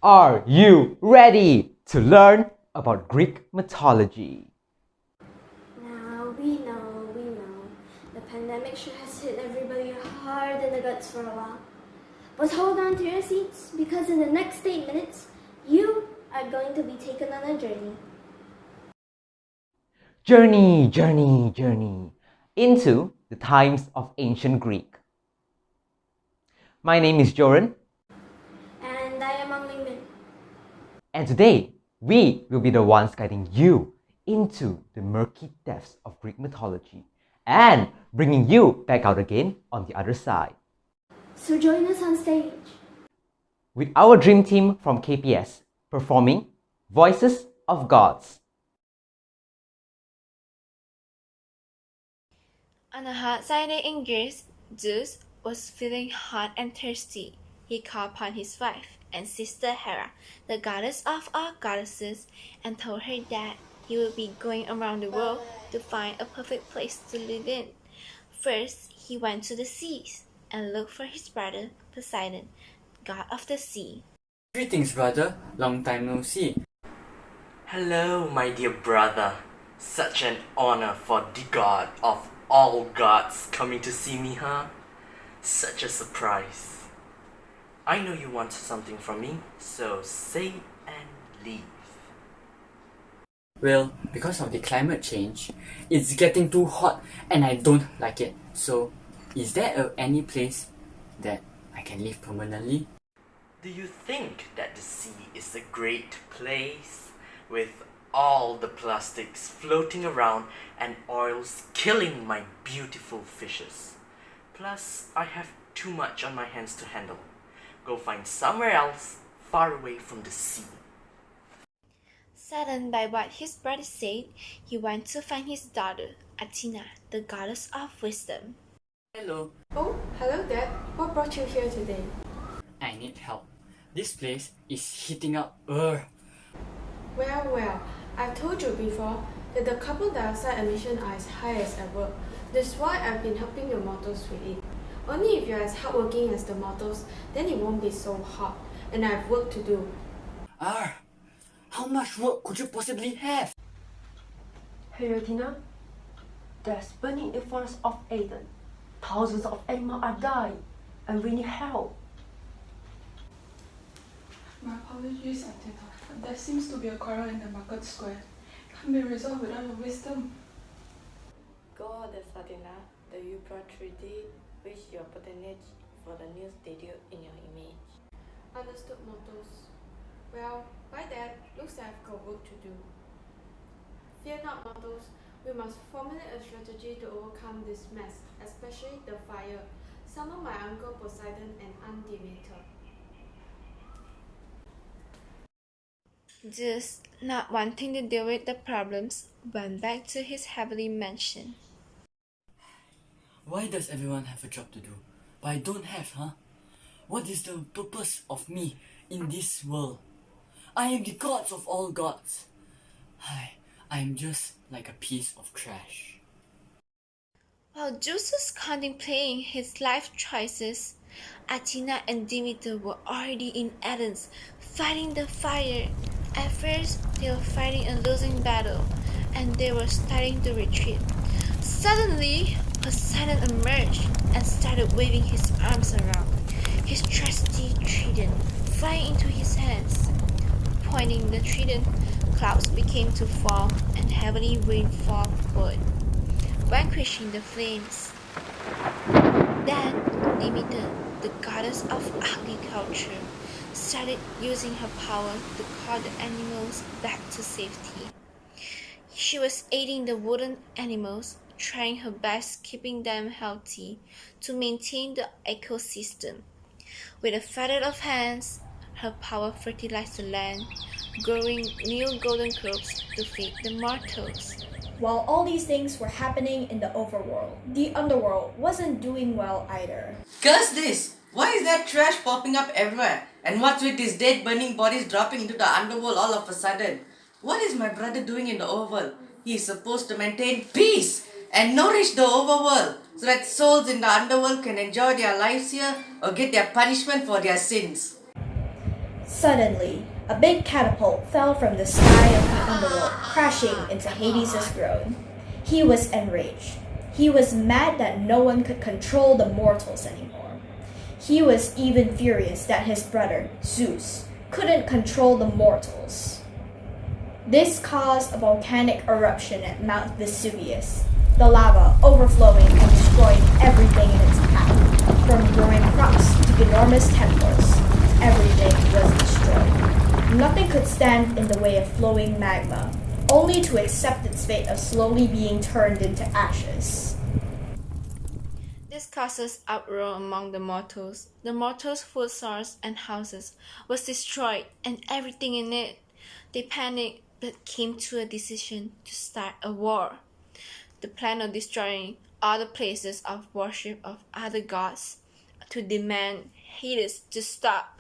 Are you ready to learn about Greek mythology? Now we know. The pandemic sure has hit everybody hard in the guts for a while. But hold on to your seats because in the next 8 minutes, you are going to be taken on a journey. Journey into the times of ancient Greek. My name is Joran. And I am Ang Lingmin. And today, we will be the ones guiding you into the murky depths of Greek mythology and bringing you back out again on the other side. So join us on stage. With our dream team from KPS performing Voices of Gods. On a hot Saturday in Greece, Zeus was feeling hot and thirsty. He called upon his wife and sister Hera, the goddess of all goddesses, and told her that he would be going around the world to find a perfect place to live in. First, he went to the seas and looked for his brother Poseidon, god of the sea. Greetings, brother. Long time no see. Hello, my dear brother. Such an honor for the god of all gods coming to see me, huh? Such a surprise. I know you want something from me, so say and leave. Well, because of the climate change, it's getting too hot and I don't like it. So, is there any place that I can live permanently? Do you think that the sea is a great place with all the plastics floating around and oils killing my beautiful fishes? Plus, I have too much on my hands to handle. Go find somewhere else, far away from the sea. Saddened by what his brother said, he went to find his daughter, Athena, the goddess of wisdom. Hello, Oh, hello Dad. What brought you here today? I need help. This place is heating up. Well, I've told you before that the carbon dioxide emission are as high as ever. That's why I've been helping your mortals with it. Only if you're as hardworking as the mortals, then it won't be so hot. And I have work to do. How much work could you possibly have? Hey Athena, there's burning in forest of Aden. Thousands of animals are dying, and we need help. My apologies, Athena, but there seems to be a quarrel in the market square. Can't be resolved without your wisdom. Goddess Athena, the you brought treaty, wish your patronage for the new statue in your image. Understood, mortals. Well, by that, looks like I've got work to do. Fear not, mortals. We must formulate a strategy to overcome this mess, especially the fire. Summon my uncle Poseidon and Aunt Demeter. Zeus, not wanting to deal with the problems, went back to his heavenly mansion. Why does everyone have a job to do, but I don't have, huh? What is the purpose of me in this world? I am the gods of all gods. I am just like a piece of trash. While Zeus was contemplating his life choices, Athena and Demeter were already in Athens, fighting the fire. At first, they were fighting a losing battle, and they were starting to retreat. Suddenly, Poseidon emerged and started waving his arms around, his trusty trident flying into his hands. Pointing the trident, clouds began to form and heavily rainfall poured, vanquishing the flames. Then Demeter, the goddess of agriculture, started using her power to call the animals back to safety. She was aiding the wooden animals, trying her best keeping them healthy to maintain the ecosystem. With a feather of hands, her power fertilized the land, growing new golden crops to feed the mortals. While all these things were happening in the overworld, the underworld wasn't doing well either. Curse this! Why is there trash popping up everywhere? And what's with these dead burning bodies dropping into the underworld all of a sudden? What is my brother doing in the overworld? He is supposed to maintain peace and nourish the overworld so that souls in the underworld can enjoy their lives here or get their punishment for their sins. Suddenly, a big catapult fell from the sky of the underworld, crashing into Hades' throne. He was enraged. He was mad that no one could control the mortals anymore. He was even furious that his brother, Zeus, couldn't control the mortals. This caused a volcanic eruption at Mount Vesuvius, the lava overflowing and destroying everything in its path, from growing crops to enormous temples. Everything was destroyed. Nothing could stand in the way of flowing magma, only to accept its fate of slowly being turned into ashes. This causes uproar among the mortals. The mortals' food source and houses was destroyed and everything in it. They panicked but came to a decision to start a war. The plan of destroying all the places of worship of other gods to demand Hades to stop.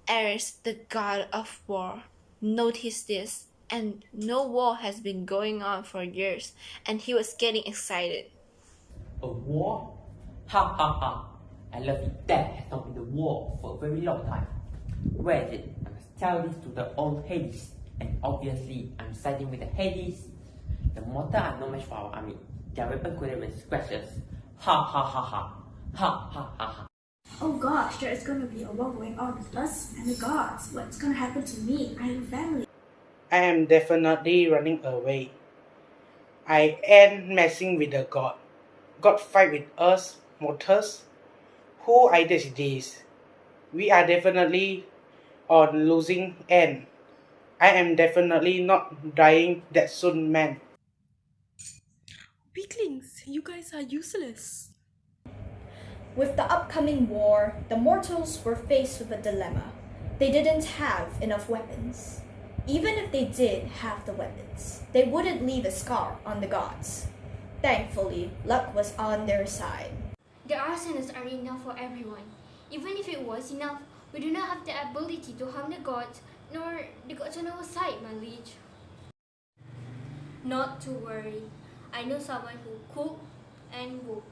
Ares, the god of war, noticed this, and no war has been going on for years, and he was getting excited. A war? Ha ha ha! I love it. There has not been a war for a very long time. Where is it? I must tell this to the old Hades. And obviously, I'm siding with the Hades. The mortal are no match for our army. Their weapon couldn't even scratch us. Ha ha ha ha! Ha ha ha ha! Oh gosh, there is gonna be a war going on with us and the gods. What's gonna happen to me? I have a family. I am definitely running away. I ain't messing with the god. God fight with us, mortals? Who ideas is this? We are definitely on losing end. I am definitely not dying that soon, man. Weaklings, you guys are useless. With the upcoming war, the mortals were faced with a dilemma. They didn't have enough weapons. Even if they did have the weapons, they wouldn't leave a scar on the gods. Thankfully, luck was on their side. The arsenals are enough for everyone. Even if it was enough, we do not have the ability to harm the gods, nor the gods on our side, my liege. Not to worry. I know someone who could and would.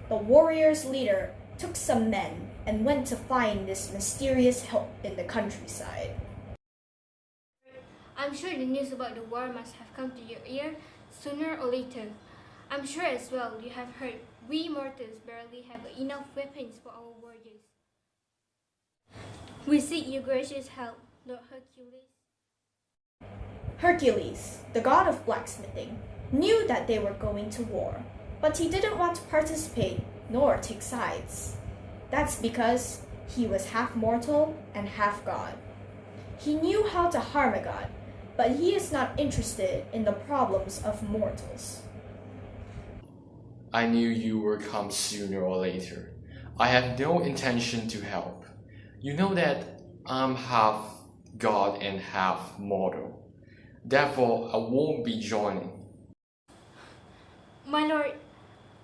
The warriors' leader took some men and went to find this mysterious help in the countryside. I'm sure the news about the war must have come to your ear sooner or later. I'm sure as well you have heard we mortals barely have enough weapons for our warriors. We seek your gracious help, Lord Hercules. Hercules, the god of blacksmithing, knew that they were going to war, but he didn't want to participate nor take sides. That's because he was half mortal and half god. He knew how to harm a god, but he is not interested in the problems of mortals. I knew you would come sooner or later. I have no intention to help. You know that I'm half god and half mortal. Therefore, I won't be joining. My lord,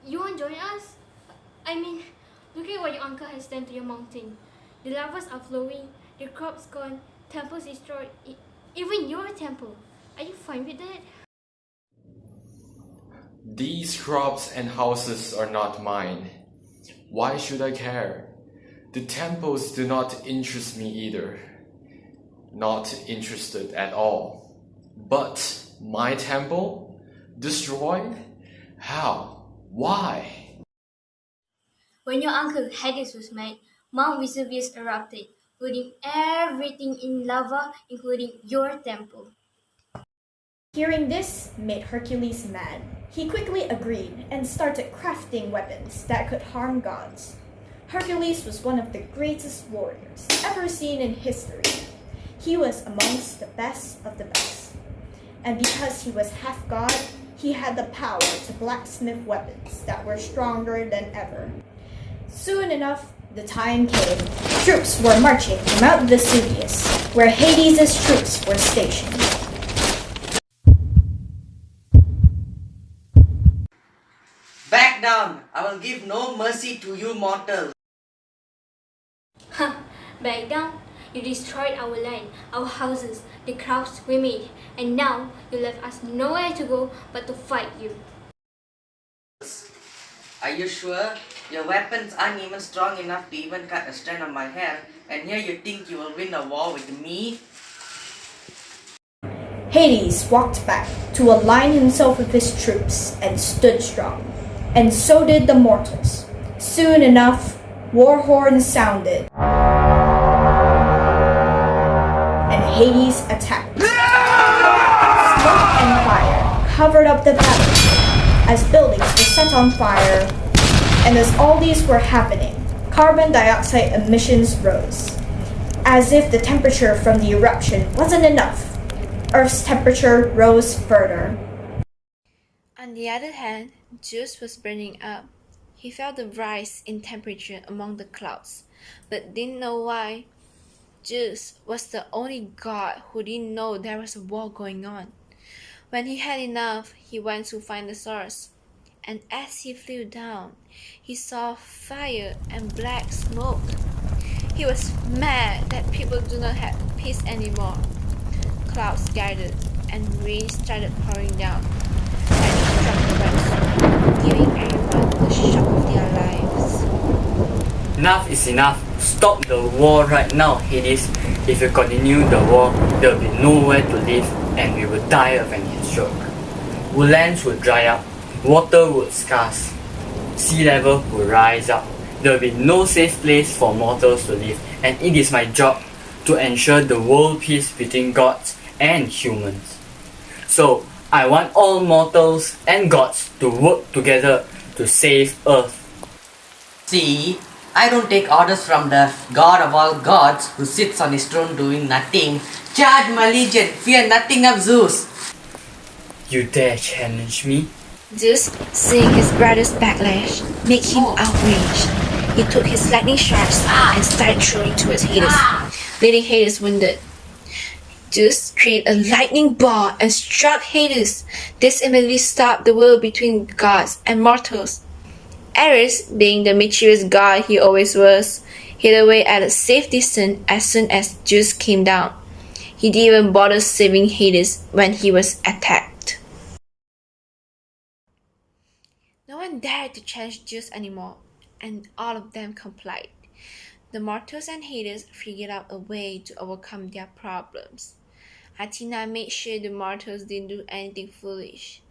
you won't join us? I mean, look at what your uncle has done to your mountain. The lavas are flowing, the crops gone, temples destroyed, even your temple. Are you fine with that? These crops and houses are not mine. Why should I care? The temples do not interest me either. Not interested at all. But my temple? Destroyed? How? Why? When your uncle Hades was made, Mount Vesuvius erupted, putting everything in lava, including your temple. Hearing this made Hercules mad. He quickly agreed and started crafting weapons that could harm gods. Hercules was one of the greatest warriors ever seen in history. He was amongst the best of the best. And because he was half god, he had the power to blacksmith weapons that were stronger than ever. Soon enough, the time came. Troops were marching to Mount Vesuvius, where Hades' troops were stationed. Back down! I will give no mercy to you mortals. Back down? You destroyed our land, our houses, the crafts we made, and now you left us nowhere to go but to fight you. Are you sure? Your weapons aren't even strong enough to even cut a strand of my hair, and here you think you will win a war with me? Hades walked back to align himself with his troops and stood strong, and so did the mortals. Soon enough, war horns sounded, and Hades attacked. Smoke and fire covered up the battle as buildings were set on fire, and as all these were happening, carbon dioxide emissions rose. As if the temperature from the eruption wasn't enough, Earth's temperature rose further. On the other hand, Zeus was burning up. He felt the rise in temperature among the clouds, but didn't know why. Zeus was the only god who didn't know there was a war going on. When he had enough, he went to find the source, and as he flew down, he saw fire and black smoke. He was mad that people do not have peace anymore. Clouds gathered, and rain started pouring down. Lightning struck the west, giving everyone the shock of their lives. Enough is enough. Stop the war right now, Hades. If you continue the war, there will be nowhere to live and we will die of an heat stroke. Woodlands will dry up, water will scarce, sea level will rise up. There will be no safe place for mortals to live, and it is my job to ensure the world peace between gods and humans. So, I want all mortals and gods to work together to save Earth. See, I don't take orders from the god of all gods who sits on his throne doing nothing. Charge my legion, fear nothing of Zeus. You dare challenge me? Zeus, seeing his brother's backlash, made him outraged. He took his lightning strikes and started throwing towards Hades, leaving Hades wounded. Zeus created a lightning ball and struck Hades. This immediately stopped the war between gods and mortals. Ares, being the mischievous god he always was, hid away at a safe distance as soon as Zeus came down. He didn't even bother saving Hades when he was attacked. No one dared to challenge Zeus anymore, and all of them complied. The mortals and Hades figured out a way to overcome their problems. Athena made sure the mortals didn't do anything foolish,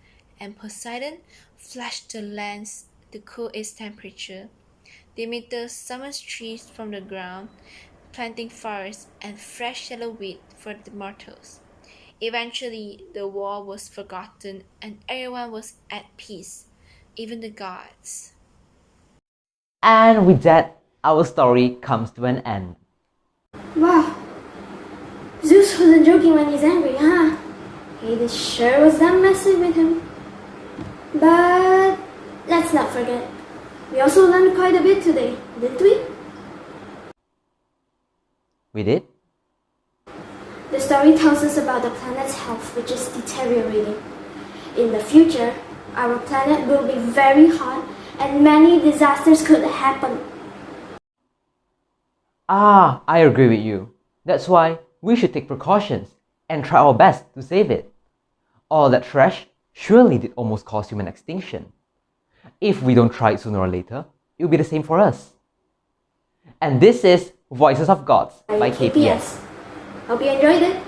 and Poseidon flushed the lands to cool its temperature. Demeter summons trees from the ground, planting forests and fresh yellow wheat for the mortals. Eventually, the war was forgotten and everyone was at peace, even the gods. And with that, our story comes to an end. Wow. Zeus wasn't joking when he's angry, huh? Hades sure was done messing with him. But let's not forget, we also learned quite a bit today, didn't we? We did? The story tells us about the planet's health, which is deteriorating. In the future, our planet will be very hot and many disasters could happen. I agree with you. That's why we should take precautions and try our best to save it. All that trash surely did almost cause human extinction. If we don't try it sooner or later, it'll be the same for us. And this is Voices of Gods by KPS. Hope you enjoyed it.